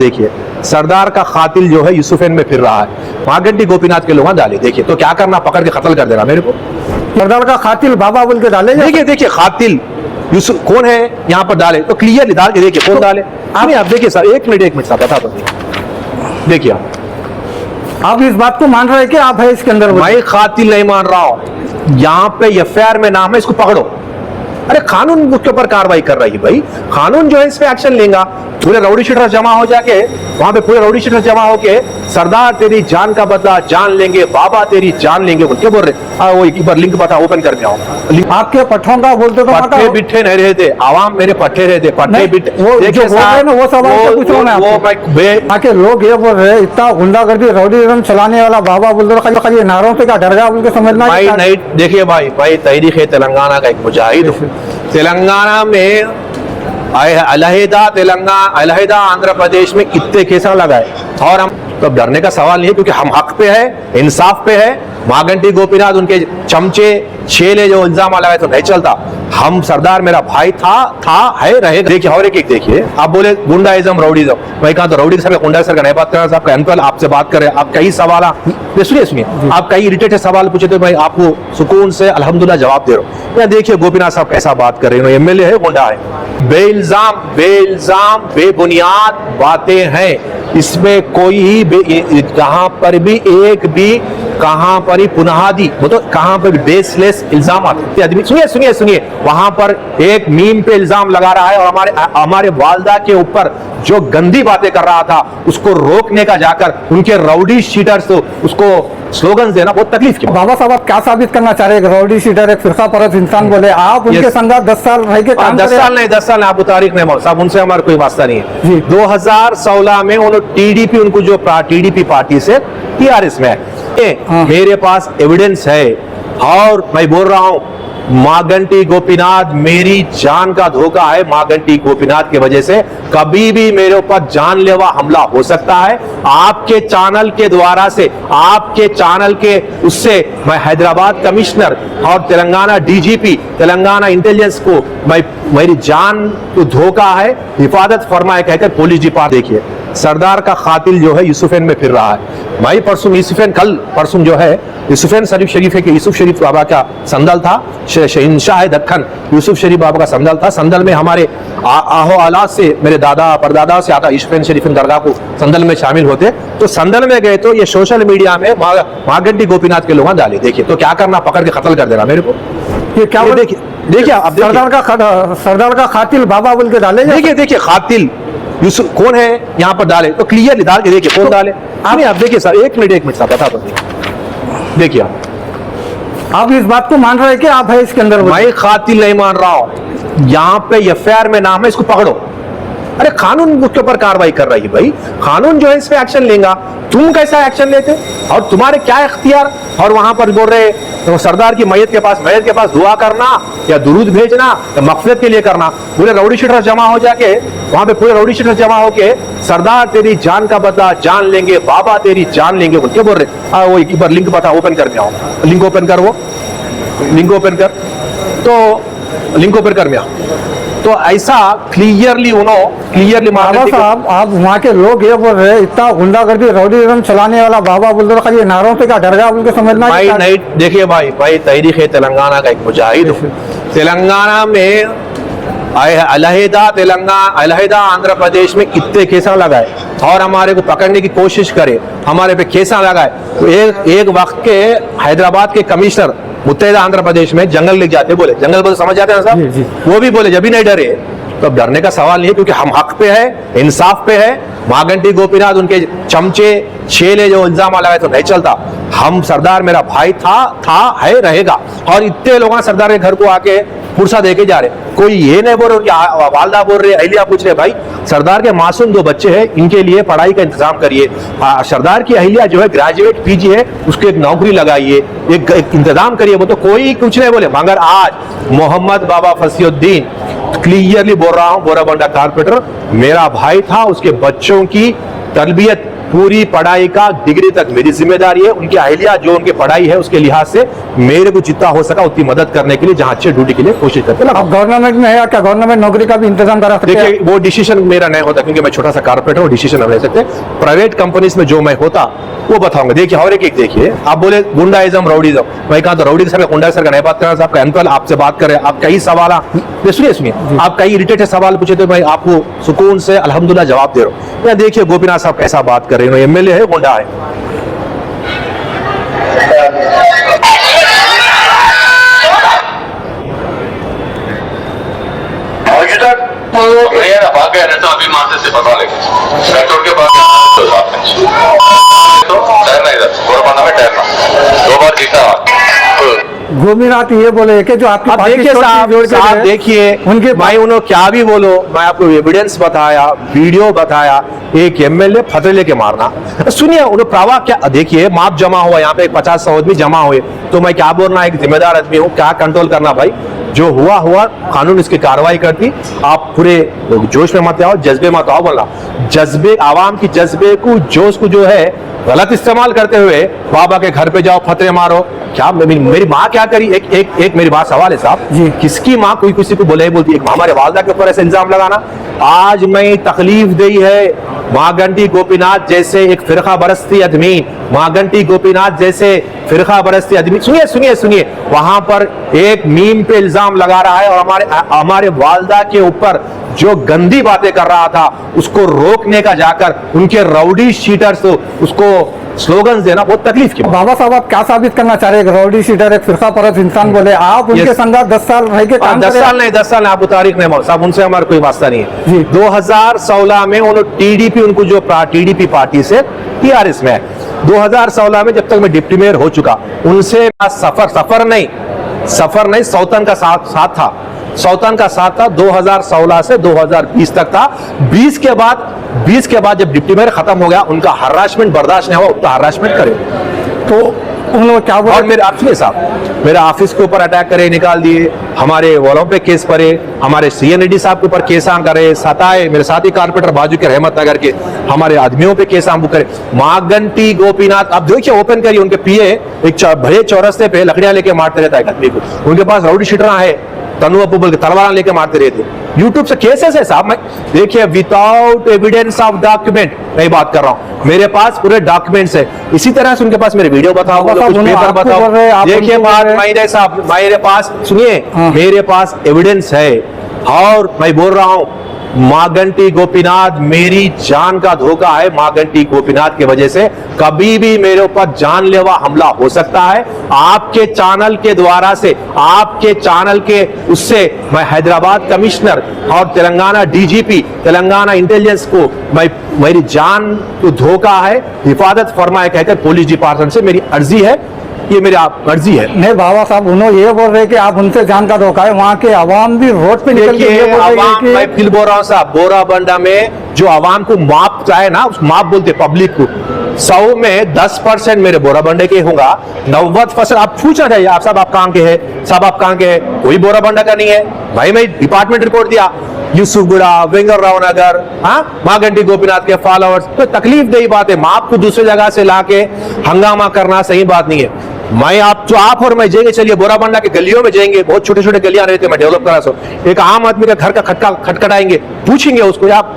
देखिए सरदार का कातिल जो है यूसुफैन में फिर रहा है। मागंटी गोपीनाथ के लोग डाले, देखिए तो क्या करना, पकड़ के कत्ल कर देना मेरे को। सरदार का कातिल बाबा बोल के डाले। देखिए देखिए कातिल यूसुफ कौन है यहाँ पर डाले तो क्लियरली डाल के देखिए कौन डाले। आप देखिए सर, एक मिनट साहब बता दो। देखिए आप इस बात को मान रहे हैं कि आप है इसके अंदर? मैं कातिल नहीं मान रहा हूँ, यहाँ पे एफआईआर में नाम है, इसको पकड़ो। अरे कानून उसके ऊपर कार्रवाई कर रही है भाई, कानून जो है इस पे एक्शन लेगा। पूरे राउडी शीटर जमा हो जाके वहां पे, पूरे राउडी शीटर जमा होके सरदार तेरी जान का बदला जान लेंगे, बाबा तेरी जान लेंगे बोल के बोल रहे। वो एक बार लिंक बता, ओपन करके आओ। आपके पट्ठों का बोलते तो पट्टे बिट्ठे नहीं रहते, आवाम मेरे पट्टे रहते, पट्टे बिट्ठे। देखिए वो सवाल पूछ रहा हूं आके लोग ये बोल रहे इतना गुंडागर्दी राउडीज़म चलाने वाला बाबा बोल रहे, खाली नारों पे क्या डर गया बोल के समझना भाई नहीं। देखिए भाई तहरीक तेलंगाना का एक मुजाहिद तेलंगाना में अलहदा तेलंगाना अलहदा आंध्र प्रदेश में कितने केसा लगाए, और हम तो डरने का सवाल नहीं है क्योंकि हम हक पे है, इंसाफ पे है। मागंटी गोपीनाथ उनके चमचे छेले जो इल्जाम लगाए तो नहीं चलता। हम सरदार मेरा भाई था है रहेगा। देखिए और एक देखिए, आप बोले गुंडाइज्म राउडीज्म, मैं कहा तो राउडी सर का गुंडा सर का नहीं बात कर रहा। आपका एम्पल आपसे बात कर रहे हैं, आप कई सवाल सुनिए आप कई इरिटेटेड सवाल पूछे तो मैं आपको सुकून से अल्हम्दुलिल्लाह जवाब दे रहा हूँ। देखिए गोपीनाथ साहब कैसा बात कर रहे हैं, एमएलए है गुंडा है, बेइल्जाम बेबुनियाद बातें हैं, इसमें कोई कहां पर भी एक भी कहां पर ही पुनहादी वो तो कहां पर बेसलेस इल्जाम आते आदमी। सुनिए वहां पर एक मीम पे इल्जाम लगा रहा है और हमारे वालदा के ऊपर जो गंदी बातें कर रहा था उसको रोकने का जाकर उनके राउडी शीटर्स तो उसको स्लोगन देना बहुत तकलीफ की। बाबा साहब आप क्या साबित करना चाह रहे हैं? राउडी शीटर एक फिरका परस्त इंसान बोले, आप उनके संग 10 साल रह के काम 10 साल नहीं, अबू तारिक नहीं साहब, उनसे हमारा कोई वास्ता नहीं है। 2016 में उन्होंने टीडीपी, उनको जो टीडीपी पार्टी से टीआरएस में मेरे पास एविडेंस है और मैं बोल रहा हूं मागंटी गोपीनाथ मेरी जान का धोखा है। मागंटी गोपीनाथ की वजह से कभी भी मेरे ऊपर जानलेवा हमला हो सकता है। आपके चैनल के द्वारा से, आपके चैनल के उससे मैं हैदराबाद कमिश्नर और तेलंगाना डीजीपी, तेलंगाना इंटेलिजेंस को मेरी जान को धोखा है, हिफाजत फरमाए कहकर पुलिस डिपार्टमेंट। देखिए सरदार का कातिल जो है यूसुफैन में फिर रहा है। भाई परसों यूसुफैन, कल परसों जो है यूसुफैन शरीफ है कि यूसुफ शरीफ बाबा का संदल था, शहंशाह दक्कन यूसुफ शरीफ बाबा का संदल था। संदल में हमारे आहो आलात से, मेरे दादा परदादा से आता यूसुफैन शरीफ दरगाह को संदल में शामिल होते। तो संदल में गए तो ये सोशल मीडिया में मागंटी गोपीनाथ के लोग डाले, देखिए तो क्या करना, पकड़ के कत्ल कर देना मेरे को। ये क्या देखिए आप सरदार का कातिल बाबा बोल के डाले। देखिए कातिल यूसुफ कौन है यहाँ पर डाले तो क्लियरली डाल के देखिए कौन डाले। आप देखिए सर, एक मिनट साहब बता दो। देखिए आप इस बात को मान रहे हैं कि आप है इसके अंदर? मैं कातिल नहीं मान रहा हूँ, यहाँ पे एफआईआर में नाम है, इसको पकड़ो। अरे कानून उसके ऊपर कार्रवाई कर रही है भाई, कानून जो है इस पे एक्शन लेगा। तुम कैसा एक्शन लेते और तुम्हारे क्या इख्तियार? और वहां पर बोल रहे तो सरदार की मैयत के पास दुआ करना या दुरूद भेजना या मग़फ़िरत के लिए करना। पूरे राउडी शीटर जमा हो जाके वहां पे, पूरे राउडी शीटर जमा होके सरदार तेरी जान का बदला जान लेंगे, बाबा तेरी जान लेंगे बोल के बोल रहे। वो एक बार लिंक बता, ओपन करके आओ। लिंक ओपन कर, वो लिंक ओपन कर, तो लिंक ओपन कर मिया। तो ऐसा क्लियरली बाबा साहब आप वहाँ के लोग ये बोल रहे इतना गुंडागर्दी राउडीज़म चलाने वाला बाबा बोल रहे, खाली नारों पे क्या डर गया बोल के समझना नहीं। देखिए भाई तहरीक तेलंगाना का एक मुजाहिद तेलंगाना में अलहदा आंध्र प्रदेश में कितने केसा लगाए और हमारे को पकड़ने की कोशिश करे, हमारे पे केसा लगाए। तो एक वक्त के हैदराबाद के कमिश्नर मुत्तहिदा आंध्र प्रदेश में जंगल लेके जाते, बोले जंगल बोले समझ जाते हैं साहब, वो भी बोले जब भी नहीं डरे। तो अब डरने का सवाल नहीं है क्योंकि हम हक पे है, इंसाफ पे है। मागंटी गोपीनाथ उनके चमचे छेले जो इल्जाम लगाए तो नहीं चलता। हम सरदार मेरा भाई था है रहेगा। और इतने लोग सरदार के घर को आके पुरसा देके जा रहे, कोई ये नहीं बोल रहे, वालदा बोल रहे, अहलिया पूछ रहे, भाई सरदार के मासूम 2 बच्चे हैं, इनके लिए पढ़ाई का इंतजाम करिए। सरदार की अहलिया जो है ग्रेजुएट पीजी है, उसको एक नौकरी लगाइए, एक इंतजाम करिए। वो तो कोई कुछ नहीं बोले, मगर आज मोहम्मद बाबा फसीउद्दीन क्लियरली बोल रहा हूँ, बोराबंडा कारपेंटर मेरा भाई था, उसके बच्चों की तरबियत पूरी पढ़ाई का डिग्री तक मेरी जिम्मेदारी है। उनकी अहलिया जो उनकी पढ़ाई है उसके लिहाज से मेरे को जितना हो सका उतनी मदद करने के लिए जहां अच्छे ड्यूटी के लिए कोशिश करते हैं। अब गवर्नमेंट में है या क्या गवर्नमेंट नौकरी का भी इंतजाम करा सकते हैं? देखिए वो डिसीजन मेरा नहीं होता क्योंकि मैं छोटा सा कारपोरेटर हूँ, डिसीजन हम ले सकते। प्राइवेट कंपनीज में जो मैं होता वो बताऊंगा। देखिए और एक देखिए, आप बोले गुंडाइज्म रउडिज्म, मैं कहा तो रउडी सर गुंडा सर का नहीं बात कर रहा, आपका एम्पल आपसे बात कर रहे हैं, आप कई सवाल सुनिए आप कई इरिटेटेड सवाल पूछे तो मैं आपको सुकून से अल्हम्दुलिल्लाह जवाब दे रहा हूँ। या देखिए गोपीनाथ साहब कैसा बात कर रहे हैं, एमएलए है गुंडा है। अभी तक तो ये ना भाग गया, नहीं तो अभी माथे से पता लेगा पेट्रोल के बाद तो तैरना, इधर गोरपाना में तैरना 2 बार जीता। गोपीनाथ ये बोले कि जो आपकी आप पार्टी देखिए छोड़ के साहब, जोड़ के साहब गए, देखिए उनके भाई उन्होंने क्या भी बोलो, मैं आपको एविडेंस बताया, वीडियो बताया, एक एमएलए फतरे लेके मारना। सुनिए उन्होंने प्रवाह क्या, देखिए माप जमा हुआ यहाँ पे 50-100 आदमी जमा हुए, तो मैं क्या बोलना, एक जिम्मेदार आदमी हूँ, क्या कंट्रोल करना भाई, जो हुआ हुआ कानून इसकी कार्रवाई करती। आप पूरे जोश में मत आओ, जज्बे मत आओ, बोलना जज्बे आवाम की जज्बे को जोश को जो है गलत इस्तेमाल करते हुए बाबा के घर पे जाओ फतरे मारो। क्या मेरी माँ क्या करी, एक मेरी बात सवाल है साहब जी, किसकी माँ कोई किसी को बोले बोलती है, हमारे वालदा के ऊपर ऐसे इल्जाम लगाना। आज मैं तकलीफ दी है माँ घंटी गोपीनाथ जैसे एक फिरका बरसती आदमी, माँ घंटी गोपीनाथ जैसे फिरका बरसती आदमी, सुनिए सुनिए सुनिए, वहां पर एक मीम पे इल्जाम लगा रहा है और हमारे वालदा के ऊपर जो गंदी बातें कर रहा था उसको रोकने का जाकर उनके राउडी शीटर्स उसको स्लोगन्स देना बहुत तकलीफ की बात। बाबा साहब आप क्या साबित करना चाह रहे हैं? राउडी शीटर एक फिरका परस्त इंसान बोले, आप उनके संग 10 साल रह के काम 10 साल नहीं, 10 साल नहीं, आपको तारीख नहीं मालूम साहब, उनसे हमारा कोई वास्ता नहीं जी। है। 2016 में उन्होंने टीडीपी, उनको जो टीडीपी पार्टी से टीआरएस में है, 2016 में जब तक मैं डिप्टी मेयर हो चुका उनसे सफर नहीं सौतन का साथ था, सौतन का साथ था 2016 से 2020 तक था। 20 के बाद जब डिप्टी मेयर खत्म हो गया, उनका हरासमेंट बर्दाश्त नहीं हुआ, उतना हरासमेंट करे तो उन लोग क्या बोले? और मेरे आपसे साहब मेरे ऑफिस के ऊपर अटैक करे, निकाल दिए, हमारे वालों पे केस पड़े, हमारे सीएन रेड्डी साहब के ऊपर केस करे, सताए, मेरे साथी कारपोरेटर बाजू के रहमत नगर के हमारे आदमियों पे केस करे। माँ घंटी गोपीनाथ आप देखिए, ओपन करिए, उनके पीए एक बड़े चौरस्ते पे लकड़ियां लेके मारते रहता है आदमी को, उनके पास राउडी शीटरा है, तनु अप्पू बोल के तलवार लेके मारते रहते। यूट्यूब से केसेस है साहब, मैं देखिए विदाउट एविडेंस ऑफ डॉक्यूमेंट नहीं बात कर रहा हूं, मेरे पास पूरे डॉक्यूमेंट्स है। इसी तरह से उनके पास मेरे वीडियो बताओ, कुछ पेपर बताओ, देखिए बात मेरे साहब, मेरे पास सुनिए, मेरे पास एविडेंस है और मैं बोल रहा हूं माँ घंटी गोपीनाथ मेरी जान का धोखा है। माँ घंटी गोपीनाथ की वजह से कभी भी मेरे ऊपर जानलेवा हमला हो सकता है। आपके चैनल के द्वारा से, आपके चैनल के उससे मैं हैदराबाद कमिश्नर और तेलंगाना डीजीपी, तेलंगाना इंटेलिजेंस को मेरी जान को धोखा है, हिफाजत फरमाए कहकर पुलिस डिपार्टमेंट से मेरी अर्जी है, ये मेरी अर्जी है। नहीं बाबा साहब उन्होंने ये बोल रहे कि आप उनसे जान का धोखा है, वहाँ के आवाम भी रोड पे निकल के ये बोल रही है कि मैं फिर बोल रहा हूँ साहब, बोराबंडा में जो आवाम को माप चाहे ना, उस माप बोलते पब्लिक को, 100 में 10% मेरे बोराबंडे के होगा, 90% आप पूछना चाहिए, आप साहब आप कहाँ के हैं, साहब आप कहाँ के हैं, कोई बोराबंडा का नहीं है भाई। मैं डिपार्टमेंट रिपोर्ट दिया, यूसुफगुड़ा, वेंगरराव नगर, हाँ माँ घंटी गोपीनाथ के फॉलोअर्स, तो तकलीफ देही बात है। माप को दूसरी जगह से लाके हंगामा करना सही बात नहीं है। मैं आप और मैं जाएंगे, चलिए बोराबंडा के गलियों में जाएंगे, बहुत छोटे छोटे गलियां रहते हैं, मैं डेवलप करा सो, एक आम आदमी का घर का खटखटाएंगे, पूछेंगे उसको आप